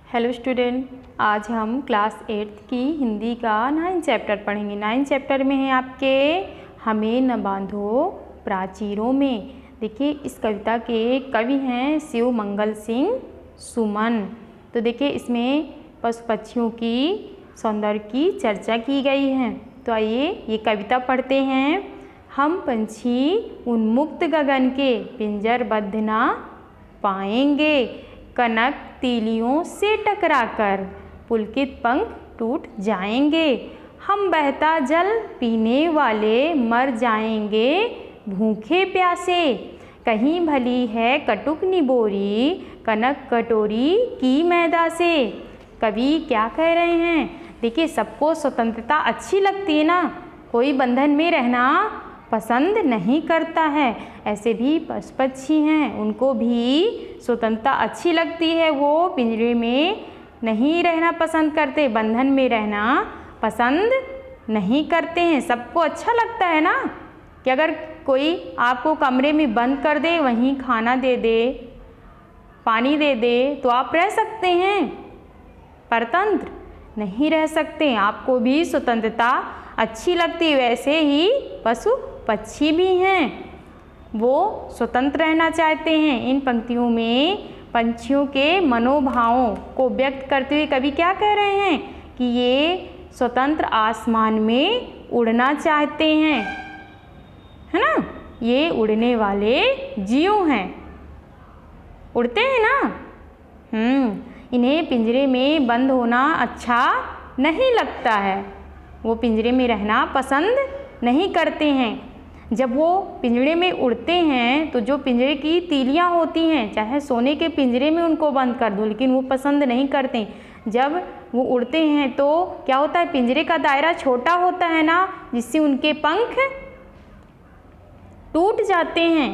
Hello student, आज हम class 8 की हिंदी का 9 चैप्टर पढ़ेंगे। 9 चैप्टर में है आपके हमें न बांधो प्राचीरों में। देखिए, इस कविता के कवि हैं शिव मंगल सिंह सुमन। तो देखिए, इसमें पशु पक्षियों की सौंदर्य की चर्चा की गई है। तो आइए ये कविता पढ़ते हैं। हम पंछी उन्मुक्त गगन के पिंजरबद्ध ना पाएंगे, कनक तीलियों से टकराकर पुलकित पंख टूट जाएंगे। हम बहता जल पीने वाले मर जाएंगे भूखे प्यासे। कहीं भली है कटुक निबोरी कनक कटोरी की मैदा से। कवि क्या कह रहे हैं? देखिए, सबको स्वतंत्रता अच्छी लगती है ना, कोई बंधन में रहना पसंद नहीं करता है। ऐसे भी पशु पक्षी हैं, उनको भी स्वतंत्रता अच्छी लगती है। वो पिंजरे में नहीं रहना पसंद करते, बंधन में रहना पसंद नहीं करते हैं। सबको अच्छा लगता है ना कि अगर कोई आपको कमरे में बंद कर दे, वहीं खाना दे दे, पानी दे दे, तो आप रह सकते हैं। परतंत्र नहीं रह सकते। आपको भी स्वतंत्रता अच्छी लगती है। वैसे ही पशु पक्षी भी हैं, वो स्वतंत्र रहना चाहते हैं। इन पंक्तियों में पंछियों के मनोभावों को व्यक्त करते हुए कवि क्या कह रहे हैं कि ये स्वतंत्र आसमान में उड़ना चाहते हैं, है ना। ये उड़ने वाले जीव हैं, उड़ते हैं ना। इन्हें पिंजरे में बंद होना अच्छा नहीं लगता है, वो पिंजरे में रहना पसंद नहीं करते हैं। जब वो पिंजरे में उड़ते हैं तो जो पिंजरे की तीलियां होती हैं, चाहे सोने के पिंजरे में उनको बंद कर दो, लेकिन वो पसंद नहीं करते। जब वो उड़ते हैं तो क्या होता है, पिंजरे का दायरा छोटा होता है ना, जिससे उनके पंख टूट जाते हैं,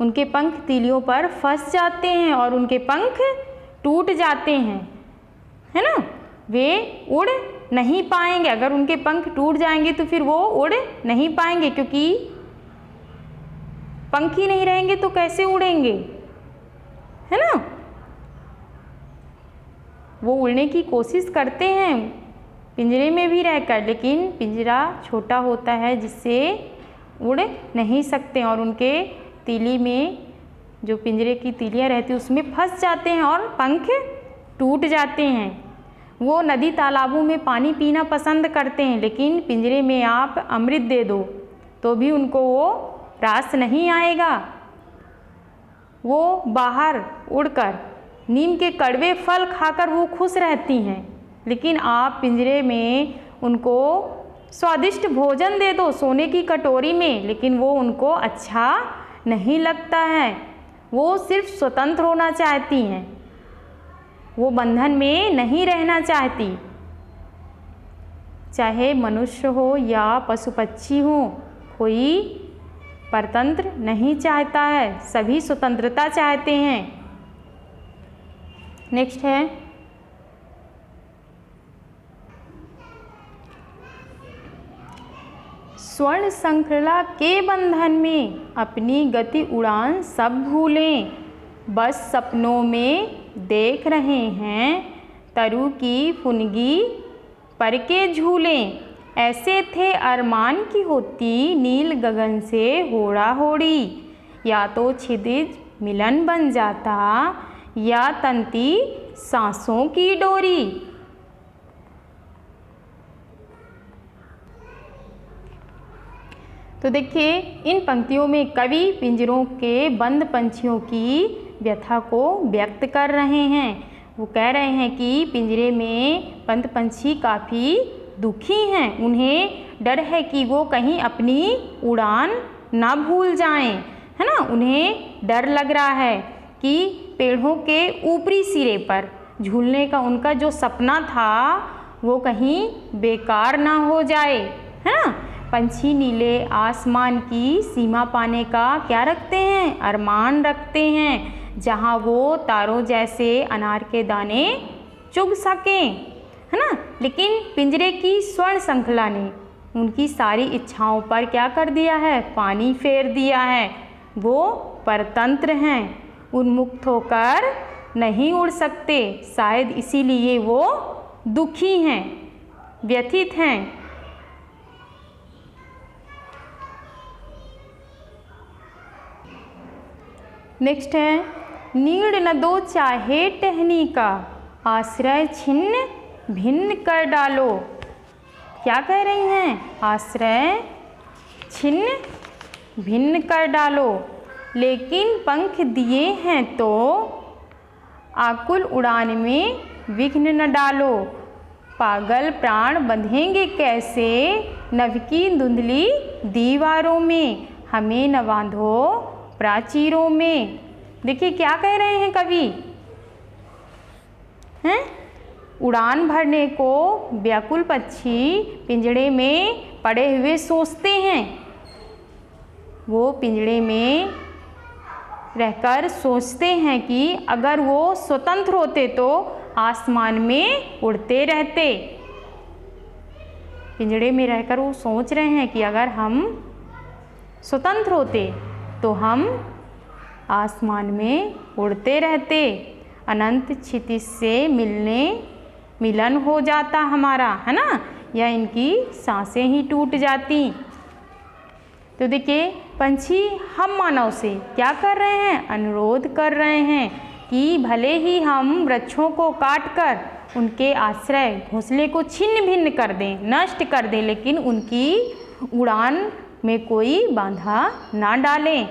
उनके पंख तीलियों पर फंस जाते हैं और उनके पंख टूट जाते हैं, है ना। वे उड़ नहीं पाएंगे। अगर उनके पंख टूट जाएंगे तो फिर वो उड़ नहीं पाएंगे, क्योंकि पंख ही नहीं रहेंगे तो कैसे उड़ेंगे, है ना। वो उड़ने की कोशिश करते हैं पिंजरे में भी रहकर, लेकिन पिंजरा छोटा होता है जिससे उड़ नहीं सकते और उनके तीली में जो पिंजरे की तीलियां रहती है उसमें फंस जाते हैं और पंख टूट जाते हैं। वो नदी तालाबों में पानी पीना पसंद करते हैं, लेकिन पिंजरे में आप अमृत दे दो तो भी उनको वो रास नहीं आएगा। वो बाहर उड़कर नीम के कड़वे फल खाकर वो खुश रहती हैं, लेकिन आप पिंजरे में उनको स्वादिष्ट भोजन दे दो सोने की कटोरी में, लेकिन वो उनको अच्छा नहीं लगता है। वो सिर्फ स्वतंत्र होना चाहती हैं, वो बंधन में नहीं रहना चाहती। चाहे मनुष्य हो या पशु पक्षी हो, कोई परतंत्र नहीं चाहता है, सभी स्वतंत्रता चाहते हैं। नेक्स्ट है, स्वर्ण श्रृंखला के बंधन में अपनी गति उड़ान सब भूलें, बस सपनों में देख रहे हैं तरु की फुनगी पर के झूलें। ऐसे थे अरमान की होती नील गगन से होड़ा होड़ी, या तो क्षितिज मिलन बन जाता या तंती सांसों की डोरी। तो देखिए, इन पंक्तियों में कवि पिंजरों के बंद पंछियों की व्यथा को व्यक्त कर रहे हैं। वो कह रहे हैं कि पिंजरे में बंद पंछी काफ़ी दुखी हैं। उन्हें डर है कि वो कहीं अपनी उड़ान ना भूल जाएं, है ना। उन्हें डर लग रहा है कि पेड़ों के ऊपरी सिरे पर झूलने का उनका जो सपना था वो कहीं बेकार ना हो जाए, है ना। पंछी नीले आसमान की सीमा पाने का क्या रखते हैं? अरमान रखते हैं, जहाँ वो तारों जैसे अनार के दाने चुग सकें, है ना। लेकिन पिंजरे की स्वर्ण श्रृंखला ने उनकी सारी इच्छाओं पर क्या कर दिया है? पानी फेर दिया है। वो परतंत्र हैं, उन्मुक्त होकर नहीं उड़ सकते, शायद इसीलिए वो दुखी हैं, व्यथित हैं। नेक्स्ट है, नीड़ न दो चाहे टहनी का, आश्रय छिन्न भिन्न कर डालो। क्या कह रही हैं? आश्रय छिन्न भिन्न कर डालो, लेकिन पंख दिए हैं तो आकुल उड़ान में विघ्न न डालो। पागल प्राण बंधेंगे कैसे नभ की धुंधली दीवारों में, हमें न बांधो प्राचीरों में। देखिए क्या कह रहे हैं कवि हैं? उड़ान भरने को व्याकुल पक्षी पिंजड़े में पड़े हुए सोचते हैं। वो पिंजड़े में रहकर सोचते हैं कि अगर वो स्वतंत्र होते तो आसमान में उड़ते रहते। पिंजड़े में रहकर वो सोच रहे हैं कि अगर हम स्वतंत्र होते तो हम आसमान में उड़ते रहते, अनंत क्षितिज से मिलन हो जाता हमारा, है ना, या इनकी सांसें ही टूट जाती। तो देखिए पंछी हम मानव से क्या कर रहे हैं? अनुरोध कर रहे हैं कि भले ही हम वृक्षों को काटकर उनके आश्रय घोंसले को छिन्न भिन्न कर दें, नष्ट कर दें, लेकिन उनकी उड़ान में कोई बाधा ना डालें।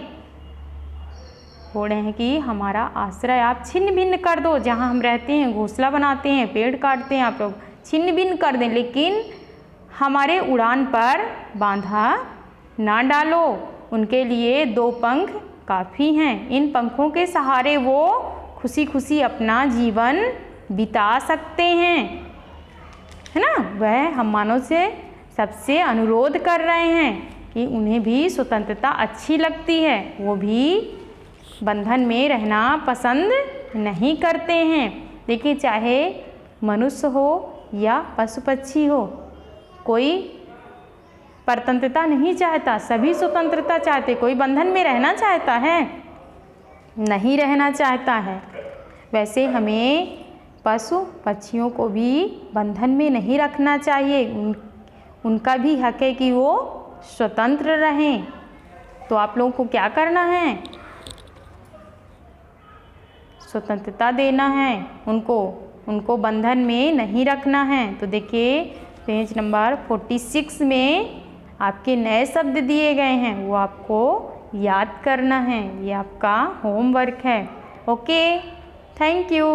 बोल रहे हैं कि हमारा आश्रय आप छिन्न भिन्न कर दो, जहाँ हम रहते हैं घोंसला बनाते हैं, पेड़ काटते हैं, आप लोग छिन्न भिन्न कर दें, लेकिन हमारे उड़ान पर बाधा ना डालो। उनके लिए 2 पंख काफ़ी हैं, इन पंखों के सहारे वो खुशी खुशी अपना जीवन बिता सकते हैं, है ना। वह हम मानव से सबसे अनुरोध कर रहे हैं कि उन्हें भी स्वतंत्रता अच्छी लगती है, वो भी बंधन में रहना पसंद नहीं करते हैं। देखिए चाहे मनुष्य हो या पशु पक्षी हो, कोई परतंत्रता नहीं चाहता, सभी स्वतंत्रता चाहते। कोई बंधन में रहना चाहता है? नहीं रहना चाहता है। वैसे हमें पशु पक्षियों को भी बंधन में नहीं रखना चाहिए, उनका भी हक है कि वो स्वतंत्र रहें। तो आप लोगों को क्या करना है? स्वतंत्रता देना है उनको बंधन में नहीं रखना है। तो देखिए पेज नंबर 46 में आपके नए शब्द दिए गए हैं, वो आपको याद करना है, ये आपका होमवर्क है। Okay, thank you.